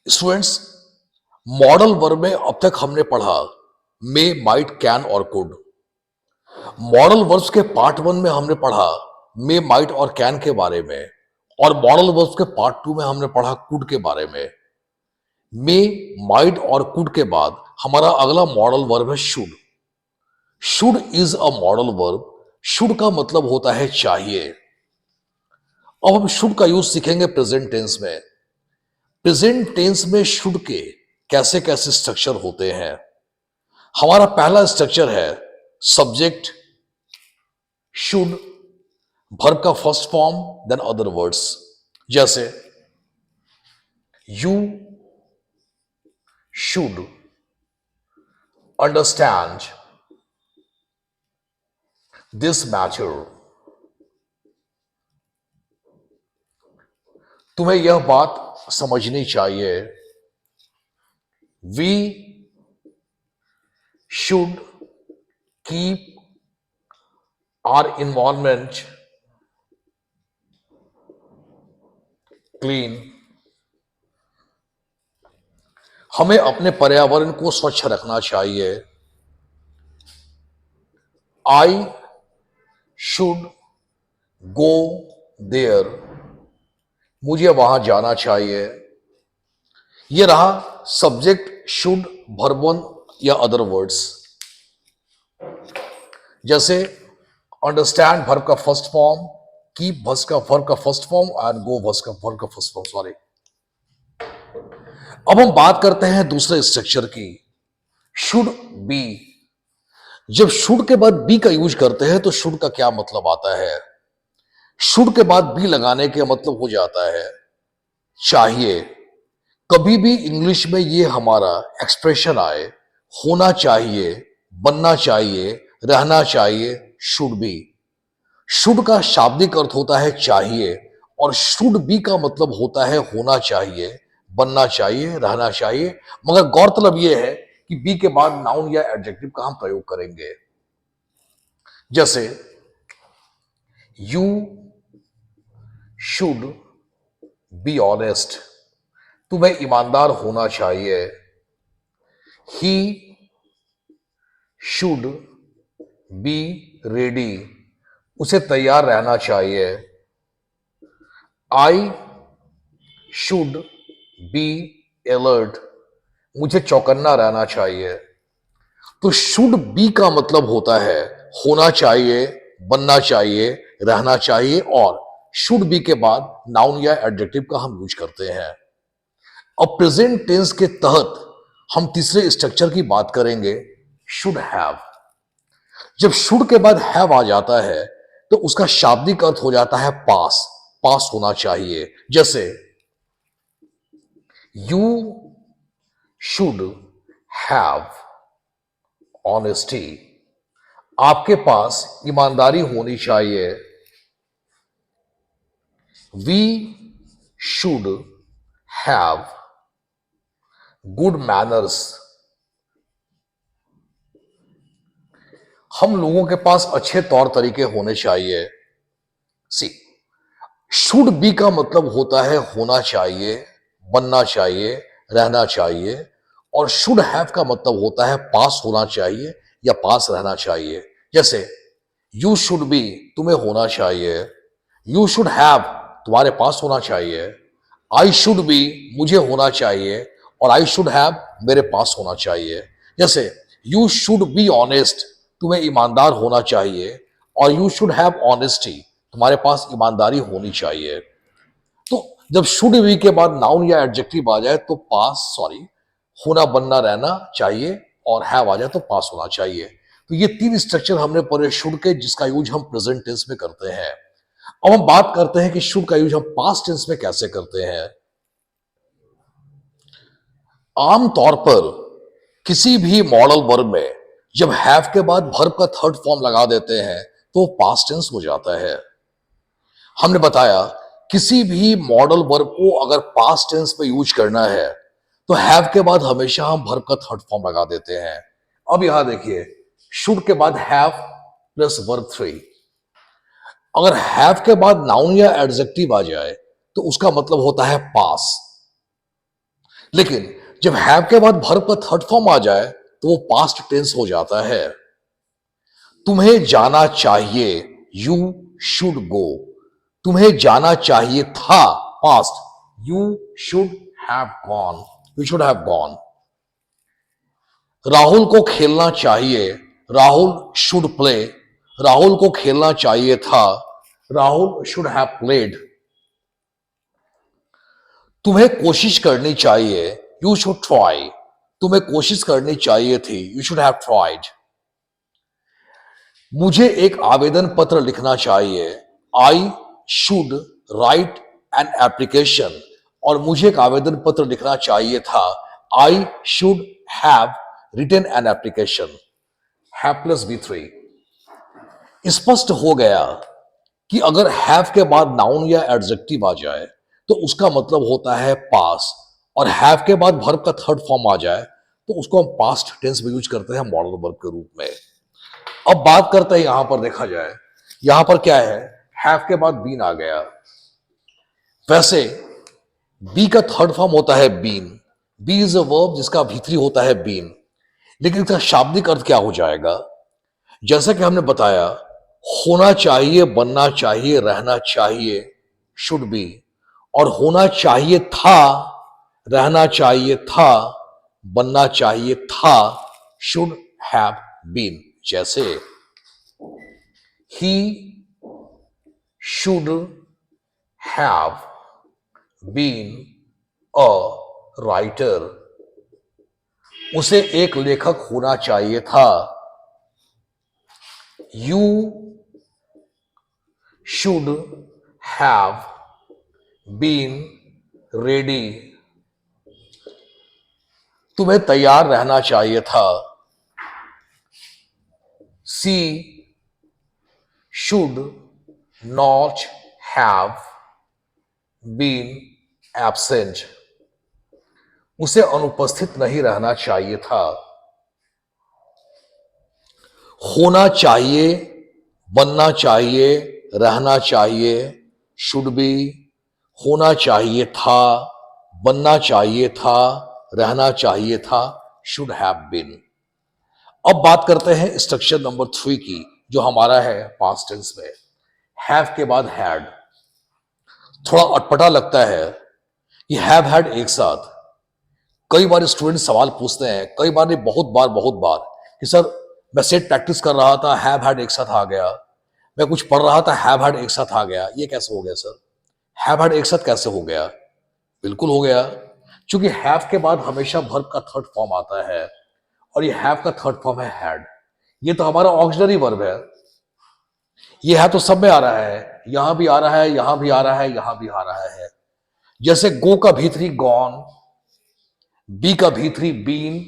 Students, modal verb में अब तक हमने पढ़ा मे, माइट, कैन और कुड। मॉडल वर्ब्स के पार्ट वन में हमने पढ़ा मे, माइट और कैन के बारे में, और मॉडल वर्ब्स के पार्ट टू में हमने पढ़ा कुड के बारे में। मे, माइट और कुड के बाद हमारा अगला मॉडल वर्ब है should. Should is a modal verb. Should का मतलब होता है चाहिए। अब हम शुड का यूज सीखेंगे प्रेजेंट टेंस में। प्रेजेंट टेंस में शुड के कैसे कैसे स्ट्रक्चर होते हैं। हमारा पहला स्ट्रक्चर है सब्जेक्ट शुड, वर्ब का first form, then other words. जैसे you should understand this matter. तुम्हें यह बात समझनी चाहिए। We should keep our environment clean. हमें अपने पर्यावरण को स्वच्छ रखना चाहिए। I should go there. मुझे वहां जाना चाहिए। यह रहा सब्जेक्ट शुड, वर्ब वन या अदर वर्ड्स। जैसे अंडरस्टैंड वर्ब का फर्स्ट फॉर्म, कीप वर्ब का first form and go verb का फर्स्ट फॉर्म। सॉरी। अब हम बात करते हैं दूसरे स्ट्रक्चर की, शुड बी। जब शुड के बाद बी का यूज करते हैं तो शुड का क्या मतलब आता है। शुड के बाद बी लगाने के मतलब हो जाता है चाहिए। कभी भी इंग्लिश में ये हमारा एक्सप्रेशन आए, होना चाहिए, बनना चाहिए, रहना चाहिए, शुड बी। शुड का शाब्दिक अर्थ होता है चाहिए, और शुड बी का मतलब होता है होना चाहिए, बनना चाहिए, रहना चाहिए। मगर गौरतलब यह है कि बी के बाद नाउन या एडजेक्टिव का हम प्रयोग करेंगे। जैसे यू शुड बी ऑनेस्ट। तुम्हें ईमानदार होना चाहिए। He should be ready. उसे तैयार रहना चाहिए। I should be alert. मुझे चौकन्ना रहना चाहिए। तो शुड बी का मतलब होता है होना चाहिए, बनना चाहिए, रहना चाहिए, और शुड बी के बाद नाउन या एडजेक्टिव का हम यूज करते हैं। अब प्रेजेंट टेंस के तहत हम तीसरे स्ट्रक्चर की बात करेंगे, शुड हैव। जब शुड के बाद हैव आ जाता है तो उसका शाब्दिक अर्थ हो जाता है पास, पास होना चाहिए। जैसे यू शुड हैव ऑनेस्टी। आपके पास ईमानदारी होनी चाहिए। We should have good manners. हम लोगों के पास अच्छे तौर तरीके होने चाहिए। सी शुड बी का मतलब होता है होना चाहिए, बनना चाहिए, रहना चाहिए, और शुड हैव का मतलब होता है पास होना चाहिए या पास रहना चाहिए। जैसे यू शुड बी, तुम्हें होना चाहिए। यू शुड हैव, तुम्हारे पास होना चाहिए। आई शुड बी, मुझे होना चाहिए, और आई शुड हैव, मेरे पास होना चाहिए। जैसे यू शुड बी ऑनेस्ट, तुम्हें ईमानदार होना चाहिए, और यू शुड हैव ऑनेस्टी, तुम्हारे पास ईमानदारी होनी चाहिए। तो जब शुड बी के बाद नाउन या एडजेक्टिव आ जाए तो पास, सॉरी, होना बनना रहना चाहिए, और हैव आ जाए तो पास होना चाहिए। तो ये तीन स्ट्रक्चर हमने पढ़े शुड के, जिसका यूज हम प्रेजेंट टेंस में करते हैं। अब हम बात करते हैं कि शुड का यूज हम पास्ट टेंस में कैसे करते हैं। आमतौर पर किसी भी मॉडल वर्ब में जब हैव के बाद वर्ब का थर्ड फॉर्म लगा देते हैं तो पास्ट टेंस हो जाता है। हमने बताया किसी भी मॉडल वर्ब को अगर पास्ट टेंस में यूज करना है तो हैव के बाद हमेशा हम वर्ब का थर्ड फॉर्म लगा देते हैं। अब यहां देखिए, शुड के बाद हैव प्लस वर्ब थ्री। अगर हैव के बाद नाउन या एडजेक्टिव आ जाए तो उसका मतलब होता है पास। लेकिन जब हैव के बाद वर्ब का थर्ड फॉर्म आ जाए तो वो पास्ट टेंस हो जाता है। तुम्हें जाना चाहिए, यू शुड गो। तुम्हें जाना चाहिए था, past, you should have gone, you should have gone. Rahul को खेलना चाहिए, राहुल शुड प्ले। राहुल को खेलना चाहिए था, राहुल शुड हैव प्लेड। तुम्हें कोशिश करनी चाहिए, यू शुड ट्राई। तुम्हें कोशिश करनी चाहिए थी, यू शुड हैव ट्राइड। मुझे एक आवेदन पत्र लिखना चाहिए, I should write an application. और मुझे एक आवेदन पत्र लिखना चाहिए था, I should have written an application. Have plus B three. स्पष्ट हो गया कि अगर हैव के बाद नाउन या एडजेक्टिव आ जाए तो उसका मतलब होता है पास, और हैव के बाद वर्ब का थर्ड फॉर्म आ जाए तो उसको हम पास्ट टेंस में यूज करते हैं मॉडल वर्ब के रूप में। अब बात करते हैं, यहां पर देखा जाए, यहां पर क्या है, हैव के बाद बीन आ गया। वैसे बी का थर्ड फॉर्म होता है been. Be is a verb जिसका भीतरी होता है बीन, लेकिन इसका शाब्दिक अर्थ क्या हो जाएगा? जैसा कि हमने बताया, होना चाहिए, बनना चाहिए, रहना चाहिए, शुड बी। और होना चाहिए था, रहना चाहिए था, बनना चाहिए था, शुड हैव बीन। जैसे ही should have been a writer. उसे एक लेखक होना चाहिए था। You should have been ready. तुम्हें तैयार रहना चाहिए था। She should not have been absent. उसे अनुपस्थित नहीं रहना चाहिए था। होना चाहिए, बनना चाहिए, रहना चाहिए, शुड बी। होना चाहिए था, बनना चाहिए था, रहना चाहिए था, शुड हैव बीन। अब बात करते हैं स्ट्रक्चर नंबर 3 की, जो हमारा है पास्ट टेंस में। हैव के बाद हैड। थोड़ा अटपटा लगता है कि हैव हैड एक साथ। कई बार स्टूडेंट सवाल पूछते हैं, कई बार नहीं, बहुत बार कि सर मैं सेट प्रैक्टिस कर रहा था, हैव हैड एक साथ आ गया। मैं कुछ पढ़ रहा था, हैव हैड एक साथ आ गया। ये कैसे हो गया सर? हैव हैड एक साथ कैसे हो गया? बिल्कुल हो गया, क्योंकि हैव के बाद हमेशा वर्ब का थर्ड फॉर्म आता है, और ये हैव का थर्ड फॉर्म है हैड। ये तो हमारा ऑक्सिलरी वर्ब है। ये है तो सब में आ रहा है, यहां भी आ रहा है, यहां भी आ रहा है, यहां भी आ रहा है। जैसे गो का भीतरी गॉन, बी का भीतरी बीन,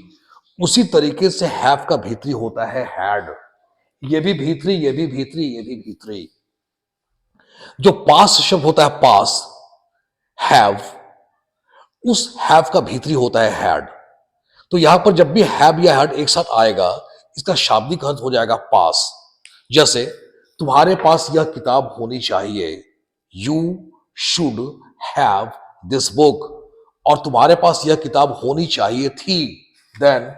उसी तरीके से हैव का भीतरी होता है हैड। ये भी भीतरी, ये भी भीतरी, ये भी भीतरी। जो पास शब्द होता है पास, हैव, उस हैव का भीतरी होता है हैड। तो यहां पर जब भी हैव या हैड एक साथ आएगा, इसका शाब्दिक अर्थ हो जाएगा पास। जैसे तुम्हारे पास यह किताब होनी चाहिए, you should have this book. और तुम्हारे पास यह किताब होनी चाहिए थी, then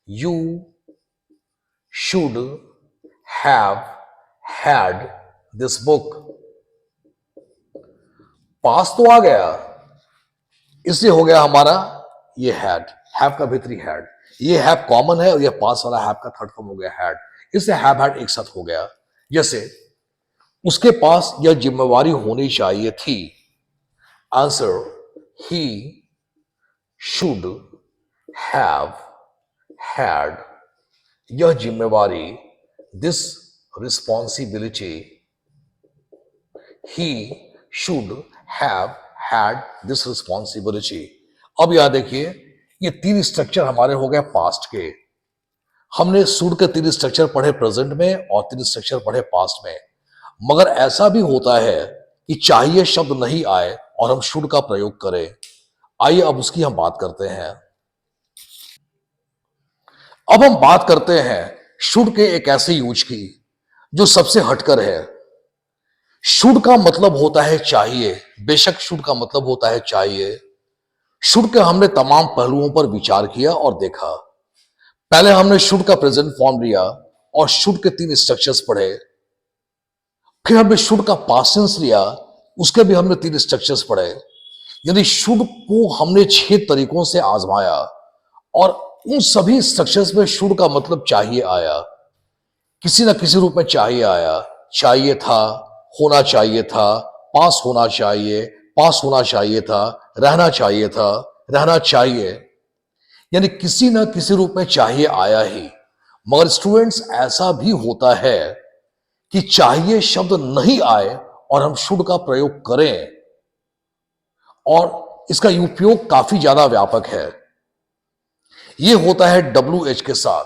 you should have had this book. पास तो आ गया, इसलिए हो गया हमारा ये हैड, हैव का भीतरी हैड। ये हैव कॉमन है और ये पास वाला हैव का थर्ड फॉर्म हो गया हैड, इससे हैव हैड एक साथ हो गया। जैसे उसके पास यह जिम्मेवारी होनी चाहिए थी, answer he should have had यह जिम्मेवारी, this responsibility. He should have had this responsibility. अब यहां देखिए, ये तीन स्ट्रक्चर हमारे हो गए पास्ट के। हमने शुड के तीन स्ट्रक्चर पढ़े प्रेजेंट में और तीन स्ट्रक्चर पढ़े पास्ट में। मगर ऐसा भी होता है कि चाहिए शब्द नहीं आए और हम शुड का प्रयोग करें। आइए अब उसकी हम बात करते हैं। अब हम बात करते हैं शुड के एक ऐसे यूज की जो सबसे हटकर है। शुड का मतलब होता है चाहिए, बेशक शुड का मतलब होता है चाहिए, शुड के हमने तमाम पहलुओं पर विचार किया और देखा। पहले हमने शुड का प्रेजेंट फॉर्म लिया और शुड के 3 स्ट्रक्चर्स पढ़े। फिर हमने शुड का पास्ट टेंस लिया, उसके भी हमने 3 स्ट्रक्चर्स पढ़े। यानी शुड को हमने 6 तरीकों से आजमाया और उन सभी स्ट्रक्चर्स में शुड का मतलब चाहिए आया, किसी ना किसी रूप में चाहिए आया। चाहिए था, होना चाहिए था, पास होना चाहिए, पास होना चाहिए था, रहना चाहिए था, रहना चाहिए, यानी किसी ना किसी रूप में चाहिए आया ही। मगर स्टूडेंट्स, ऐसा भी होता है कि चाहिए शब्द नहीं आए और हम शुड का प्रयोग करें, और इसका उपयोग काफी ज्यादा व्यापक है। यह होता है WH के साथ,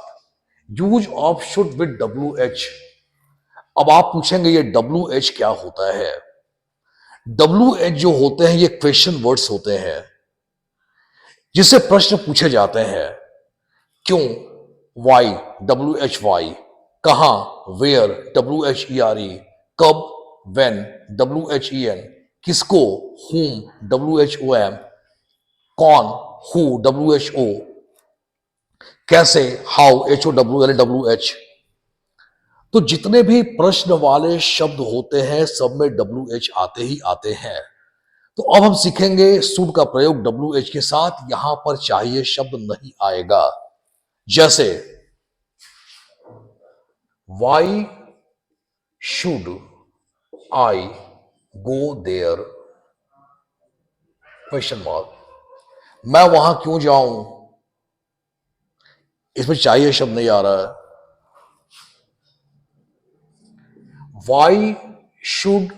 use of should with WH। अब आप पूछेंगे ये WH क्या होता है? WH जो होते हैं ये क्वेश्चन वर्ड्स होते हैं, जिससे प्रश्न पूछे जाते हैं। क्यों? Why, WHY। कहां? Where, WHERE। कब? When, WHEN। किसको? whom, WHOM। कौन? who, WHO। कैसे? How, HOW। तो जितने भी प्रश्न वाले शब्द होते हैं सब में WH आते ही आते हैं। तो अब हम सीखेंगे शुड का प्रयोग WH के साथ। यहां पर चाहिए शब्द नहीं आएगा। जैसे why should I go there, question mark. मैं वहां क्यों जाऊं? इसमें चाहिए शब्द नहीं आ रहा है। वाई शुड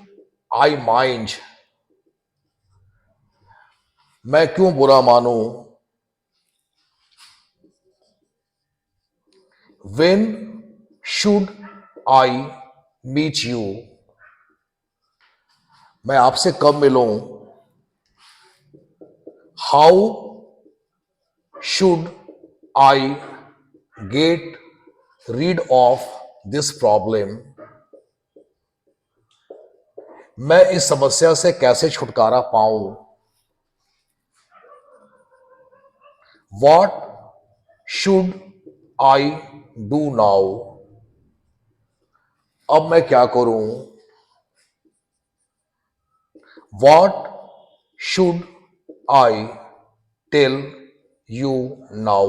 आई माइंड, मैं क्यों बुरा मानूं? When should I meet you, मैं आपसे कब मिलूं? How should I get rid of this problem, मैं इस समस्या से कैसे छुटकारा पाऊं? What should I do now, अब मैं क्या करूं? What should I tell you now,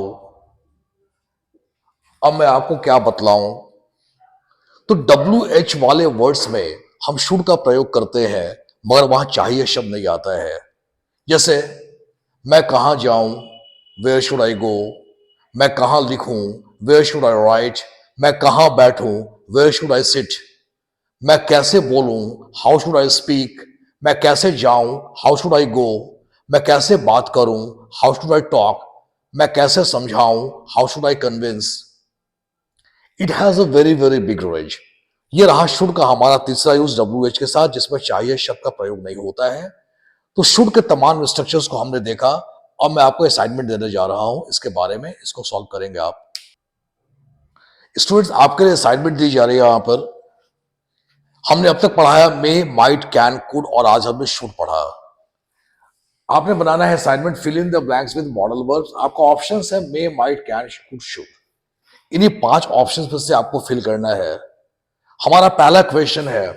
अब मैं आपको क्या बतलाऊं? तो WH वाले वर्ड्स में हम शुड का प्रयोग करते हैं, मगर वहां चाहिए शब्द नहीं आता है। जैसे मैं कहां जाऊं, वेयर शुड आई गो। मैं कहां लिखूं, वेयर शुड आई राइट। मैं कहां बैठूं, वेयर शुड आई सिट। मैं कैसे बोलूं, हाउ शुड आई स्पीक। मैं कैसे जाऊं, हाउ शुड आई गो। मैं कैसे बात करूं, हाउ शुड आई टॉक। मैं कैसे समझाऊं, how should I convince. It has a very very big range. ये रहा शुड का हमारा तीसरा यूज WH के साथ, जिसमें चाहिए शब्द का प्रयोग नहीं होता है। तो शुड के तमाम स्ट्रक्चर्स को हमने देखा। अब मैं आपको असाइनमेंट देने जा रहा हूं इसके बारे में, इसको सॉल्व करेंगे आप। स्टूडेंट्स, आपके लिए असाइनमेंट दी जा रही है। यहां पर हमने अब तक पढ़ाया मे, माइट, कैन, कुड, और आज हमने शुड पढ़ा। आपने बनाना है assignment, fill in the blanks with modal verbs. आपका ऑप्शंस है may, might, can, could, should. इन्हीं 5 ऑप्शंस में से आपको फिल करना है। हमारा पहला क्वेश्चन है,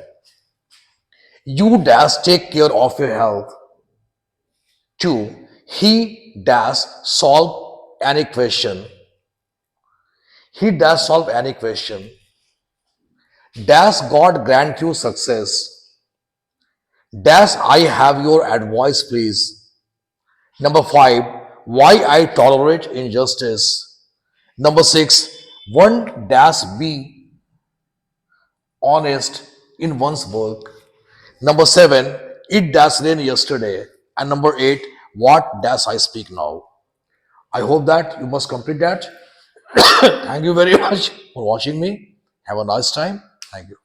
you dash take care of your health. 2, he dash solve any question. He dash solve any question. Dash God grant you success. Dash I have your advice please. Number 5, why I tolerate injustice. Number 6, one dash be honest in one's work. Number 7, it dash rain yesterday. And number 8, what dash I speak now. I hope that you must complete that. Thank you very much for watching me. Have a nice time. Thank you.